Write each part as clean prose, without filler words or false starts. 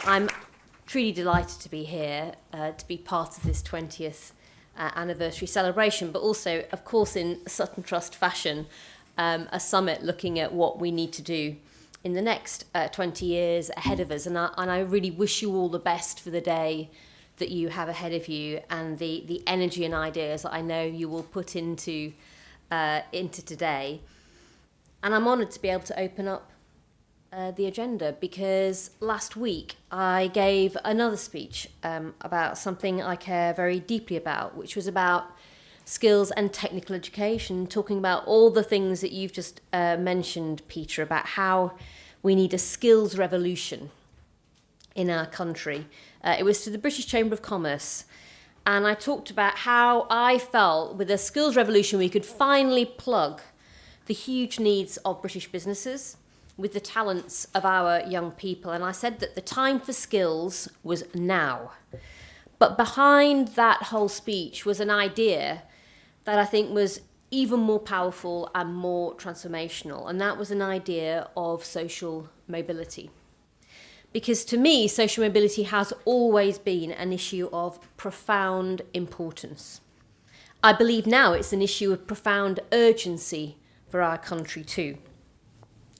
I'm truly delighted to be here, to be part of this 20th anniversary celebration, but also, of course, in Sutton Trust fashion, a summit looking at what we need to do in the next 20 years ahead of us. And I really wish you all the best for the day that you have ahead of you, and the energy and ideas that I know you will put into today. And I'm honoured to be able to open up the agenda, because last week I gave another speech about something I care very deeply about, which was about skills and technical education, talking about all the things that you've just mentioned, Peter, about how we need a skills revolution in our country. It was to the British Chamber of Commerce, and I talked about how I felt with a skills revolution we could finally plug the huge needs of British businesses with the talents of our young people. And I said that the time for skills was now. But behind that whole speech was an idea that I think was even more powerful and more transformational, and that was an idea of social mobility. Because to me, social mobility has always been an issue of profound importance. I believe now it's an issue of profound urgency for our country too.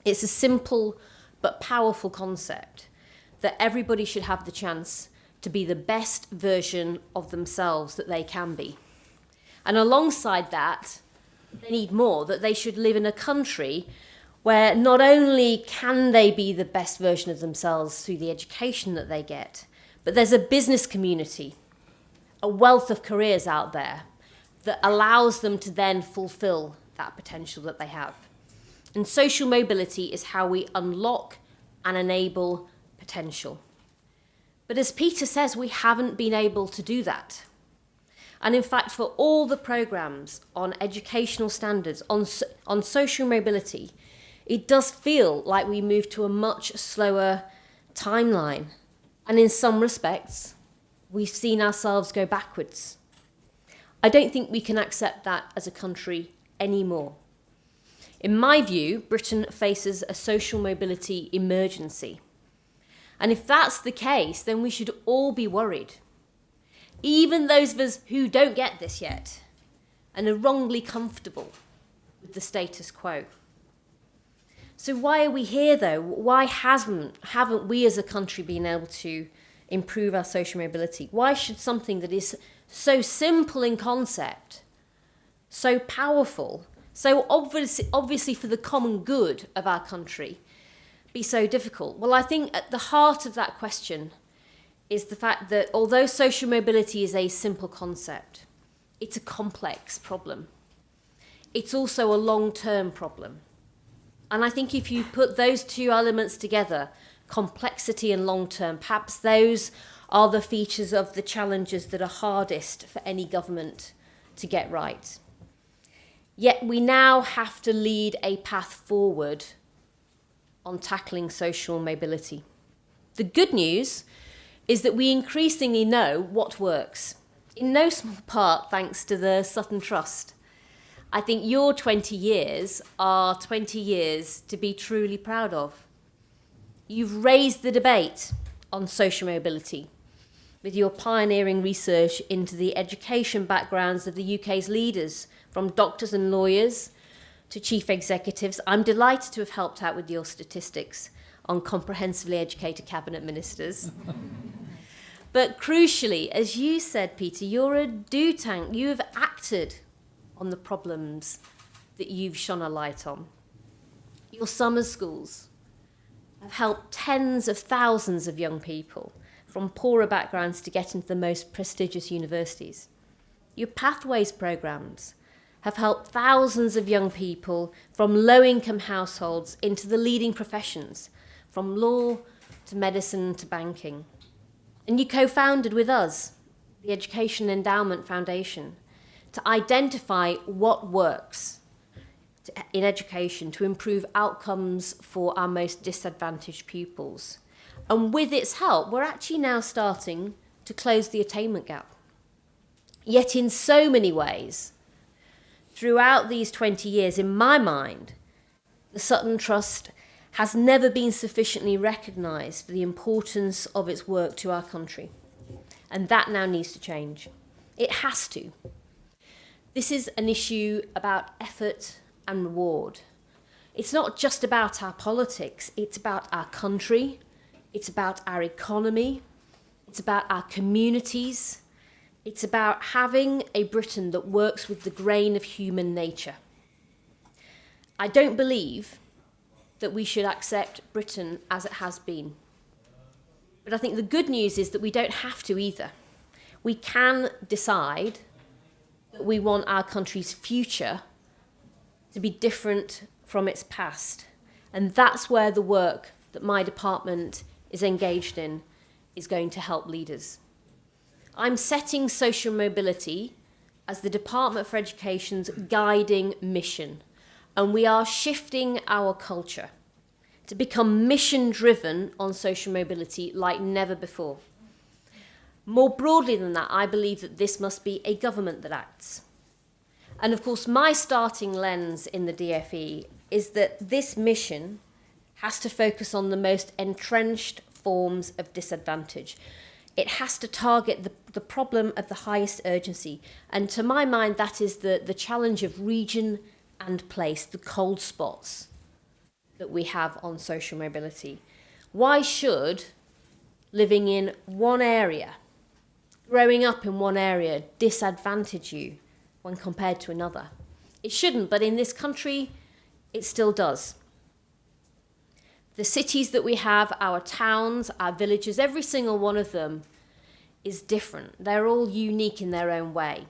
It's a simple but powerful concept that everybody should have the chance to be the best version of themselves that they can be. And alongside that, they need more, that they should live in a country where not only can they be the best version of themselves through the education that they get, but there's a business community, a wealth of careers out there that allows them to then fulfill that potential that they have. And social mobility is how we unlock and enable potential. But as Peter says, we haven't been able to do that. And in fact, for all the programmes on educational standards, on social mobility, it does feel like we move to a much slower timeline. And in some respects, we've seen ourselves go backwards. I don't think we can accept that as a country anymore. In my view, Britain faces a social mobility emergency. And if that's the case, then we should all be worried. Even those of us who don't get this yet and are wrongly comfortable with the status quo. So why are we here though? Why haven't we as a country been able to improve our social mobility? Why should something that is so simple in concept, so powerful, so obviously for the common good of our country, be so difficult? Well, I think at the heart of that question is the fact that although social mobility is a simple concept, it's a complex problem. It's also a long-term problem. And I think if you put those two elements together, complexity and long-term, perhaps those are the features of the challenges that are hardest for any government to get right. Yet we now have to lead a path forward on tackling social mobility. The good news is that we increasingly know what works, in no small part thanks to the Sutton Trust. I think your 20 years are 20 years to be truly proud of. You've raised the debate on social mobility with your pioneering research into the education backgrounds of the UK's leaders, from doctors and lawyers to chief executives. I'm delighted to have helped out with your statistics on comprehensively educated cabinet ministers. But crucially, as you said, Peter, you're a do tank. You have acted on the problems that you've shone a light on. Your summer schools have helped tens of thousands of young people from poorer backgrounds to get into the most prestigious universities. Your Pathways programmes have helped thousands of young people from low-income households into the leading professions, from law to medicine to banking. And you co-founded with us the Education Endowment Foundation to identify what works in education to improve outcomes for our most disadvantaged pupils. And with its help, we're actually now starting to close the attainment gap. Yet in so many ways, throughout these 20 years, in my mind, the Sutton Trust has never been sufficiently recognised for the importance of its work to our country. And that now needs to change. It has to. This is an issue about effort and reward. It's not just about our politics, it's about our country, it's about our economy, it's about our communities, it's about having a Britain that works with the grain of human nature. I don't believe that we should accept Britain as it has been. But I think the good news is that we don't have to either. We can decide that we want our country's future to be different from its past. And that's where the work that my department is engaged in is going to help leaders. I'm setting social mobility as the Department for Education's guiding mission. And we are shifting our culture to become mission-driven on social mobility like never before. More broadly than that, I believe that this must be a government that acts. And of course, my starting lens in the DFE is that this mission has to focus on the most entrenched forms of disadvantage. It has to target the problem of the highest urgency. And to my mind, that is the challenge of region and place, the cold spots that we have on social mobility. Why should living in one area, growing up in one area, disadvantage you when compared to another? It shouldn't, but in this country, it still does. The cities that we have, our towns, our villages, every single one of them is different. They're all unique in their own way.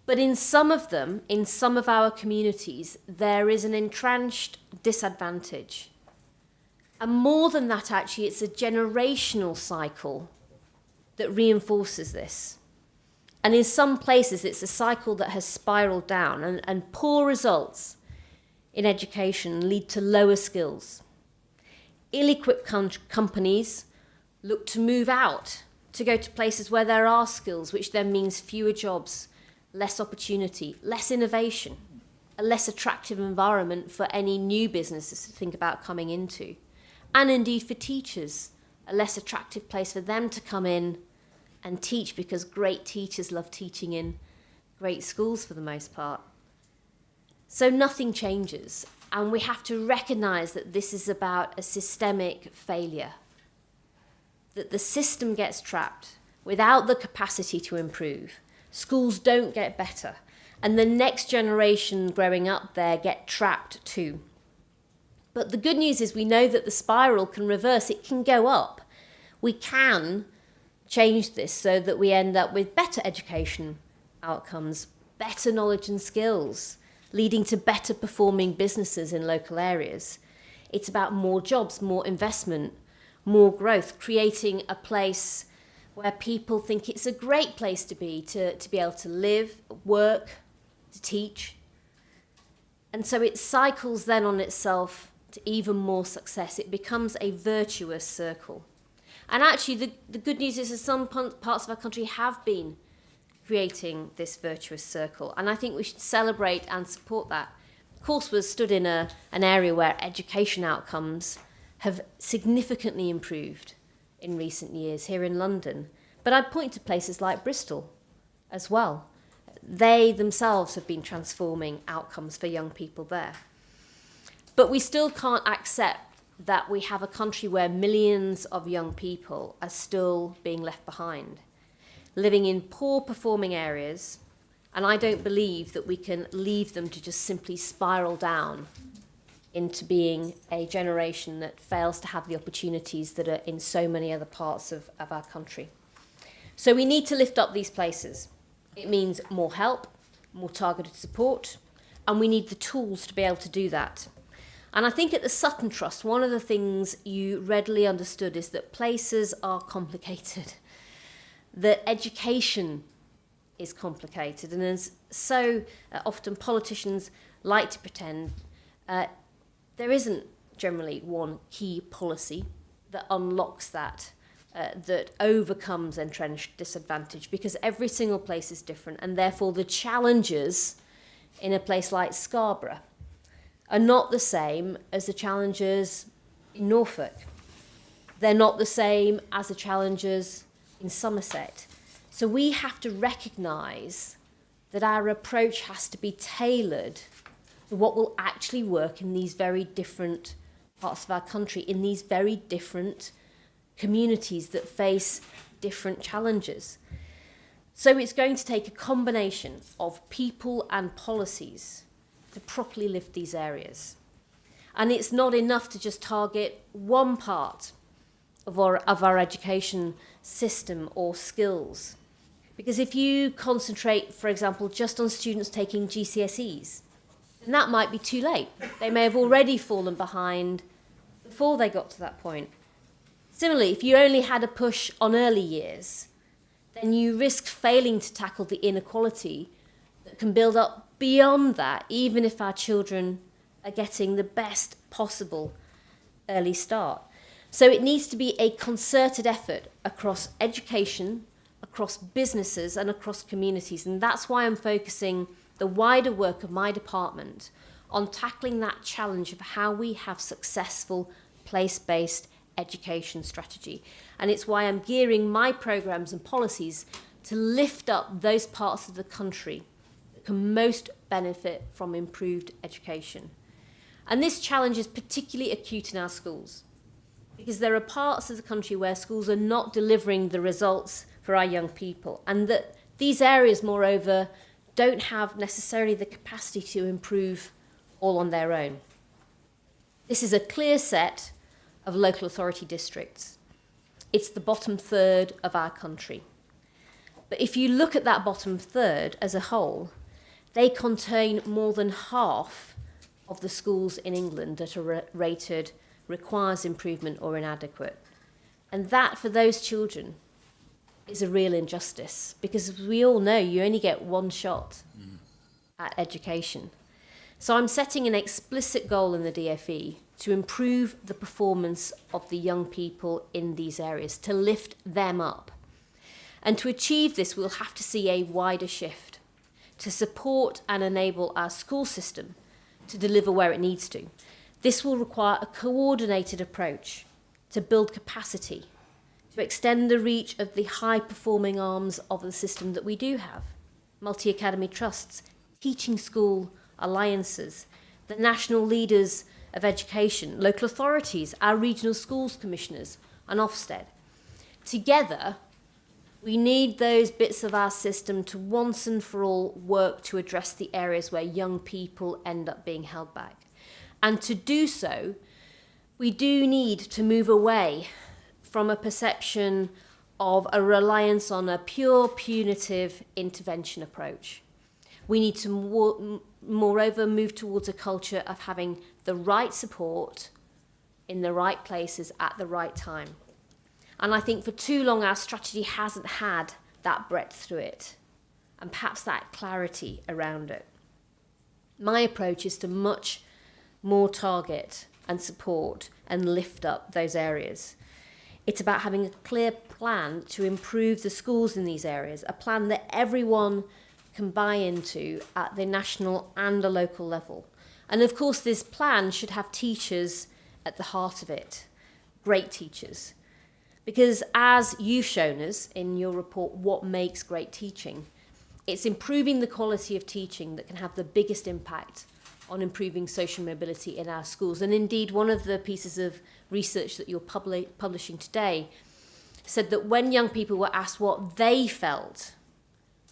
But in some of them, in some of our communities, there is an entrenched disadvantage. And more than that, actually, it's a generational cycle that reinforces this. And in some places, it's a cycle that has spiraled down, and poor results in education lead to lower skills. Ill-equipped companies look to move out, to go to places where there are skills, which then means fewer jobs, less opportunity, less innovation, a less attractive environment for any new businesses to think about coming into. And indeed for teachers, a less attractive place for them to come in and teach, because great teachers love teaching in great schools for the most part. So nothing changes, and we have to recognise that this is about a systemic failure, that the system gets trapped without the capacity to improve. Schools don't get better, and the next generation growing up there get trapped too. But the good news is we know that the spiral can reverse, it can go up. We can change this so that we end up with better education outcomes, better knowledge and skills, leading to better performing businesses in local areas. It's about more jobs, more investment, more growth, creating a place where people think it's a great place to be able to live, work, to teach. And so it cycles then on itself to even more success. It becomes a virtuous circle. And actually, the good news is that some parts of our country have been creating this virtuous circle. And I think we should celebrate and support that. Of course, we're stood in an area where education outcomes have significantly improved in recent years here in London. But I'd point to places like Bristol as well. They themselves have been transforming outcomes for young people there. But we still can't accept that we have a country where millions of young people are still being left behind, living in poor performing areas, and I don't believe that we can leave them to just simply spiral down into being a generation that fails to have the opportunities that are in so many other parts of our country. So we need to lift up these places. It means more help, more targeted support, and we need the tools to be able to do that. And I think at the Sutton Trust, one of the things you readily understood is that places are complicated, that education is complicated, and as so often politicians like to pretend, there isn't generally one key policy that unlocks that, that overcomes entrenched disadvantage, because every single place is different, and therefore the challenges in a place like Scarborough are not the same as the challenges in Norfolk. They're not the same as the challenges in Somerset. So we have to recognise that our approach has to be tailored to what will actually work in these very different parts of our country, in these very different communities that face different challenges. So it's going to take a combination of people and policies to properly lift these areas. And it's not enough to just target one part of our education system or skills. Because if you concentrate, for example, just on students taking GCSEs, then that might be too late. They may have already fallen behind before they got to that point. Similarly, if you only had a push on early years, then you risk failing to tackle the inequality that can build up beyond that, even if our children are getting the best possible early start. So it needs to be a concerted effort across education, across businesses and across communities. And that's why I'm focusing the wider work of my department on tackling that challenge of how we have successful place-based education strategy. And it's why I'm gearing my programs and policies to lift up those parts of the country that can most benefit from improved education. And this challenge is particularly acute in our schools, because there are parts of the country where schools are not delivering the results for our young people, and that these areas, moreover, don't have necessarily the capacity to improve all on their own. This is a clear set of local authority districts. It's the bottom third of our country. But if you look at that bottom third as a whole, they contain more than half of the schools in England that are rated requires improvement or inadequate. And that, for those children, is a real injustice, because we all know you only get one shot at education. So I'm setting an explicit goal in the DFE to improve the performance of the young people in these areas, to lift them up. And to achieve this, we'll have to see a wider shift to support and enable our school system to deliver where it needs to. This will require a coordinated approach to build capacity, to extend the reach of the high-performing arms of the system that we do have, multi-academy trusts, teaching school alliances, the national leaders of education, local authorities, our regional schools commissioners, and Ofsted. Together, we need those bits of our system to once and for all work to address the areas where young people end up being held back. And to do so, we do need to move away from a perception of a reliance on a pure punitive intervention approach. We need to moreover move towards a culture of having the right support in the right places at the right time. And I think for too long our strategy hasn't had that breadth through it, and perhaps that clarity around it. My approach is to much more target and support and lift up those areas. It's about having a clear plan to improve the schools in these areas, a plan that everyone can buy into at the national and the local level. And of course, this plan should have teachers at the heart of it, great teachers. Because as you've shown us in your report, what makes great teaching, it's improving the quality of teaching that can have the biggest impact on improving social mobility in our schools. And indeed, one of the pieces of research that you're publishing today said that when young people were asked what they felt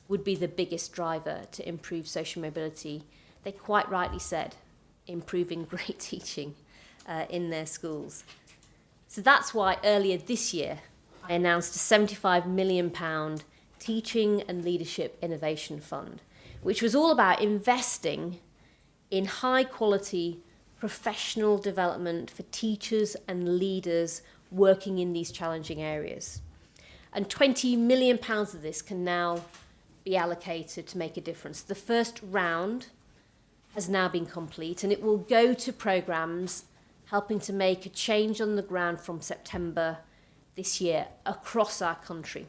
would be the biggest driver to improve social mobility, they quite rightly said improving great teaching in their schools. So that's why earlier this year I announced a £75 million Teaching and Leadership Innovation Fund, which was all about investing in high quality professional development for teachers and leaders working in these challenging areas. And £20 million of this can now be allocated to make a difference. The first round has now been complete, and it will go to programmes helping to make a change on the ground from September this year across our country.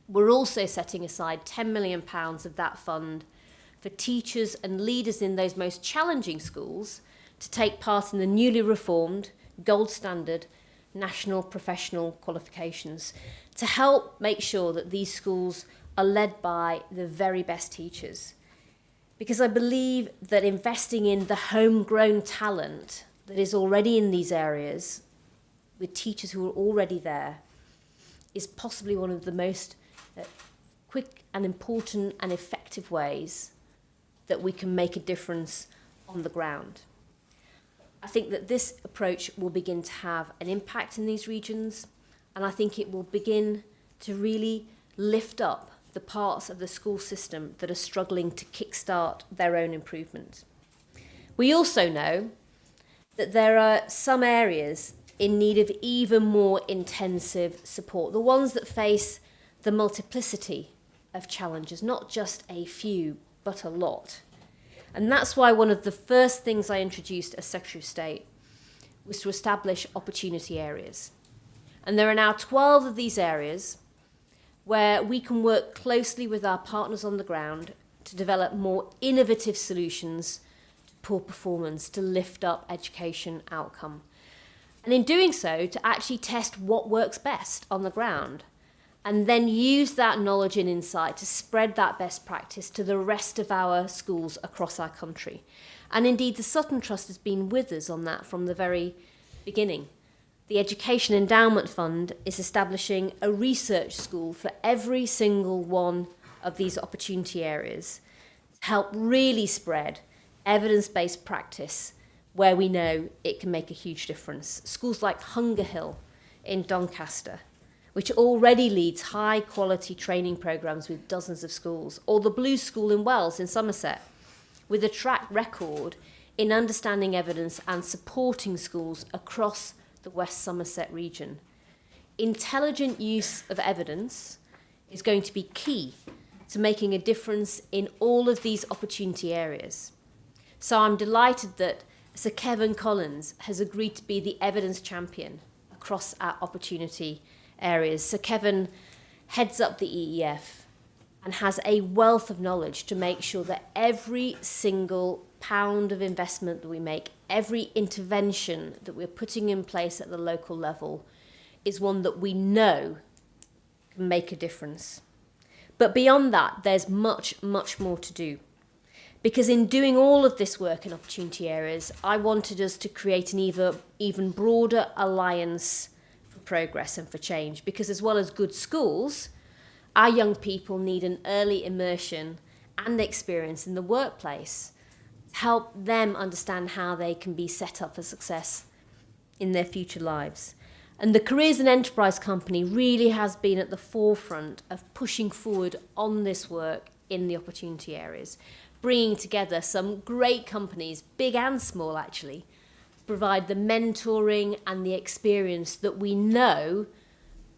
We're also setting aside £10 million of that fund for teachers and leaders in those most challenging schools to take part in the newly reformed gold standard national professional qualifications to help make sure that these schools are led by the very best teachers. Because I believe that investing in the homegrown talent that is already in these areas, with teachers who are already there, is possibly one of the most quick and important and effective ways that we can make a difference on the ground. I think that this approach will begin to have an impact in these regions, and I think it will begin to really lift up the parts of the school system that are struggling to kickstart their own improvement. We also know that there are some areas in need of even more intensive support, the ones that face the multiplicity of challenges, not just a few, but a lot. And that's why one of the first things I introduced as Secretary of State was to establish opportunity areas. And there are now 12 of these areas where we can work closely with our partners on the ground to develop more innovative solutions to poor performance, to lift up education outcome. And in doing so, to actually test what works best on the ground, and then use that knowledge and insight to spread that best practice to the rest of our schools across our country. And indeed, the Sutton Trust has been with us on that from the very beginning. The Education Endowment Fund is establishing a research school for every single one of these opportunity areas to help really spread evidence-based practice where we know it can make a huge difference. Schools like Hunger Hill in Doncaster, which already leads high-quality training programmes with dozens of schools, or the Blue School in Wells in Somerset, with a track record in understanding evidence and supporting schools across the West Somerset region. Intelligent use of evidence is going to be key to making a difference in all of these opportunity areas. So I'm delighted that Sir Kevin Collins has agreed to be the evidence champion across our opportunity areas. Sir Kevin heads up the EEF and has a wealth of knowledge to make sure that every single pound of investment that we make, every intervention that we're putting in place at the local level is one that we know can make a difference. But beyond that, there's much, much more to do. Because in doing all of this work in opportunity areas, I wanted us to create an even broader alliance for progress and for change. Because as well as good schools, our young people need an early immersion and experience in the workplace to help them understand how they can be set up for success in their future lives. And the Careers and Enterprise Company really has been at the forefront of pushing forward on this work in the opportunity areas, bringing together some great companies, big and small actually, to provide the mentoring and the experience that we know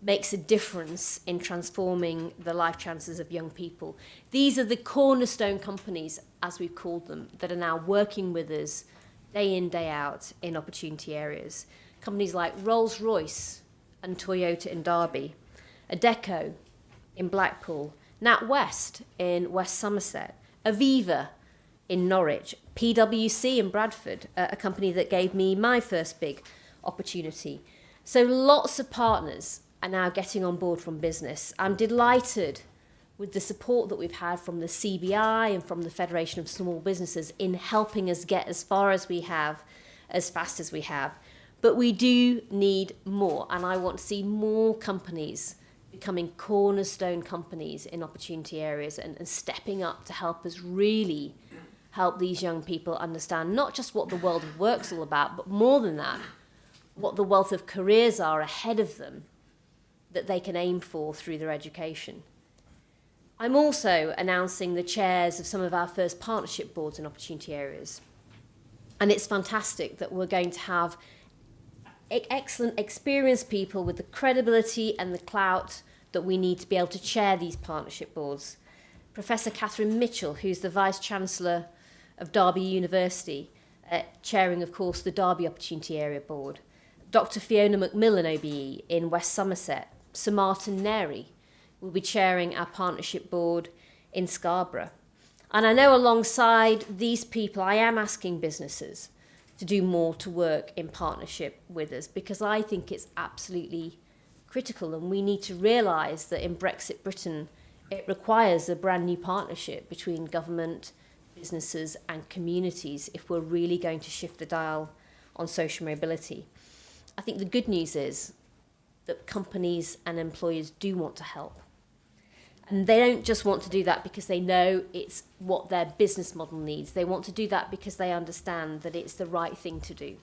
makes a difference in transforming the life chances of young people. These are the cornerstone companies, as we've called them, that are now working with us day in, day out in opportunity areas. Companies like Rolls-Royce and Toyota in Derby, Adecco in Blackpool, NatWest in West Somerset, Aviva in Norwich, PwC in Bradford, a company that gave me my first big opportunity. So lots of partners are now getting on board from business. I'm delighted with the support that we've had from the CBI and from the Federation of Small Businesses in helping us get as far as we have, as fast as we have. But we do need more, and I want to see more companies becoming cornerstone companies in opportunity areas and stepping up to help us really help these young people understand not just what the world of work's all about, but more than that, what the wealth of careers are ahead of them that they can aim for through their education. I'm also announcing the chairs of some of our first partnership boards in opportunity areas. And it's fantastic that we're going to have excellent, experienced people with the credibility and the clout that we need to be able to chair these partnership boards. Professor Catherine Mitchell, who's the Vice-Chancellor of Derby University, chairing, of course, the Derby Opportunity Area Board. Dr. Fiona McMillan, OBE, in West Somerset. Sir Martin Neri will be chairing our partnership board in Scarborough. And I know alongside these people, I am asking businesses to do more to work in partnership with us, because I think it's absolutely critical, and we need to realise that in Brexit Britain, it requires a brand new partnership between government, businesses and communities if we're really going to shift the dial on social mobility. I think the good news is that companies and employers do want to help. And they don't just want to do that because they know it's what their business model needs. They want to do that because they understand that it's the right thing to do.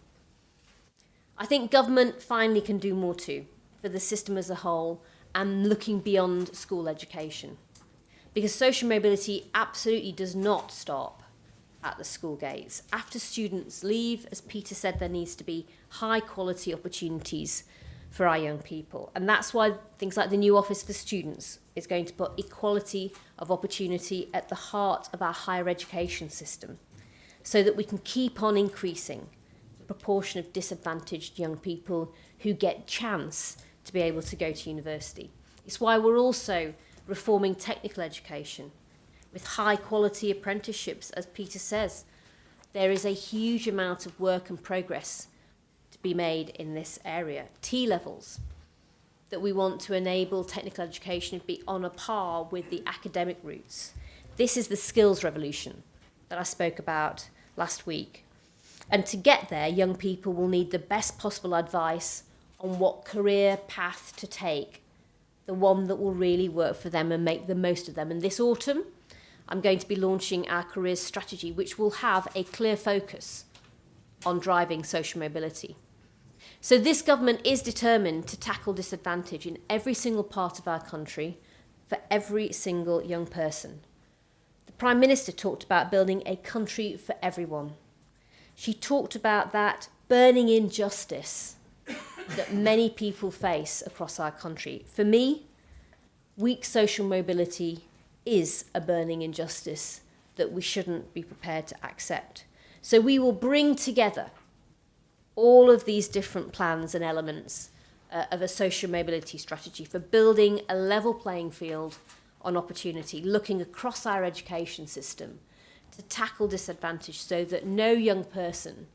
I think government finally can do more too for the system as a whole and looking beyond school education. Because social mobility absolutely does not stop at the school gates. After students leave, as Peter said, there needs to be high quality opportunities for our young people. And that's why things like the new Office for Students is going to put equality of opportunity at the heart of our higher education system, so that we can keep on increasing the proportion of disadvantaged young people who get chance to be able to go to university. It's why we're also reforming technical education with high quality apprenticeships. As Peter says, there is a huge amount of work and progress to be made in this area. T-levels, that we want to enable technical education to be on a par with the academic routes. This is the skills revolution that I spoke about last week. And to get there, young people will need the best possible advice on what career path to take, the one that will really work for them and make the most of them. And this autumn, I'm going to be launching our careers strategy, which will have a clear focus on driving social mobility. So this government is determined to tackle disadvantage in every single part of our country for every single young person. The Prime Minister talked about building a country for everyone. She talked about that burning injustice that many people face across our country. For me, weak social mobility is a burning injustice that we shouldn't be prepared to accept. So we will bring together all of these different plans and elements of a social mobility strategy for building a level playing field on opportunity, looking across our education system to tackle disadvantage so that no young person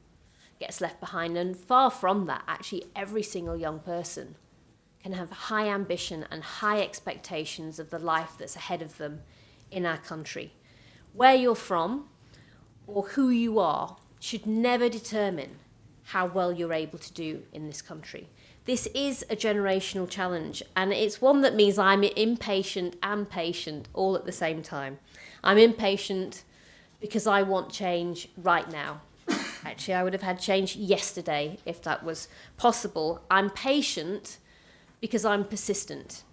gets left behind. And far from that, actually every single young person can have high ambition and high expectations of the life that's ahead of them in our country. Where you're from or who you are should never determine how well you're able to do in this country. This is a generational challenge, and it's one that means I'm impatient and patient all at the same time. I'm impatient because I want change right now. Actually, I would have had change yesterday if that was possible. I'm patient because I'm persistent.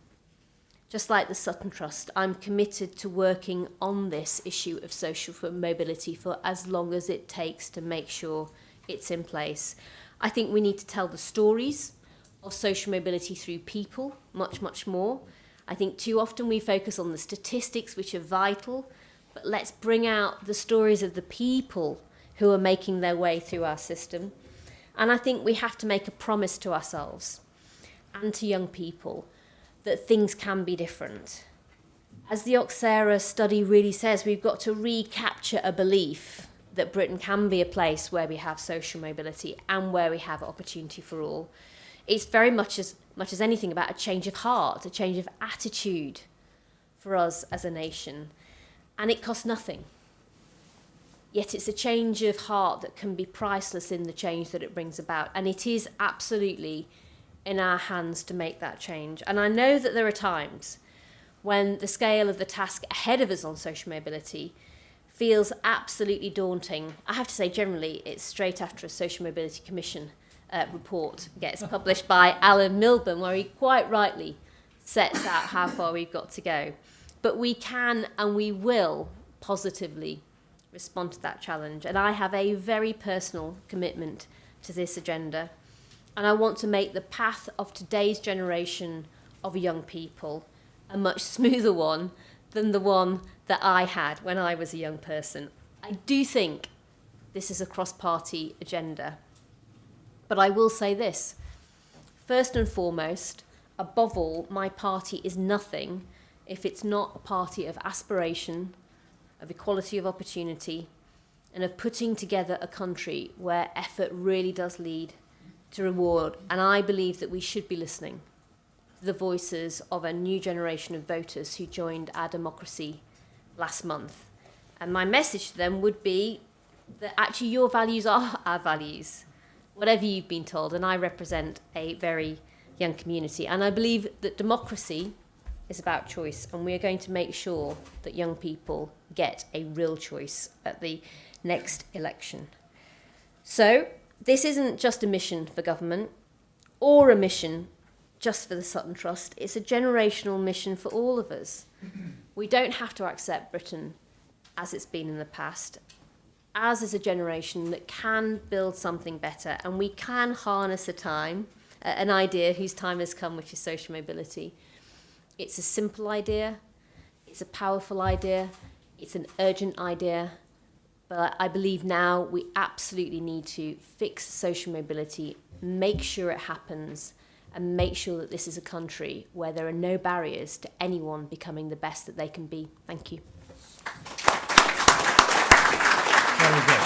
Just like the Sutton Trust, I'm committed to working on this issue of social mobility for as long as it takes to make sure it's in place. I think we need to tell the stories of social mobility through people much, much more. I think too often we focus on the statistics, which are vital, but let's bring out the stories of the people who are making their way through our system. And I think we have to make a promise to ourselves and to young people that things can be different. As the Oxera study really says, we've got to recapture a belief that Britain can be a place where we have social mobility and where we have opportunity for all. It's very much as anything about a change of heart, a change of attitude for us as a nation. And it costs nothing. Yet it's a change of heart that can be priceless in the change that it brings about. And it is absolutely in our hands to make that change. And I know that there are times when the scale of the task ahead of us on social mobility feels absolutely daunting. I have to say, generally, it's straight after a Social Mobility Commission report gets published by Alan Milburn, where he quite rightly sets out how far we've got to go. But we can and we will positively respond to that challenge. And I have a very personal commitment to this agenda. And I want to make the path of today's generation of young people a much smoother one than the one that I had when I was a young person. I do think this is a cross-party agenda. But I will say this, first and foremost, above all, my party is nothing if it's not a party of aspiration, of equality of opportunity, and of putting together a country where effort really does lead to reward. And I believe that we should be listening to the voices of a new generation of voters who joined our democracy last month. And my message to them would be that actually your values are our values, whatever you've been told. And I represent a very young community. And I believe that democracy is about choice, and we are going to make sure that young people get a real choice at the next election. So this isn't just a mission for government or a mission just for the Sutton Trust. It's a generational mission for all of us. We don't have to accept Britain as it's been in the past. Ours is a generation that can build something better, and we can harness an idea whose time has come, which is social mobility. It's a simple idea, it's a powerful idea, it's an urgent idea, but I believe now we absolutely need to fix social mobility, make sure it happens, and make sure that this is a country where there are no barriers to anyone becoming the best that they can be. Thank you. Very good.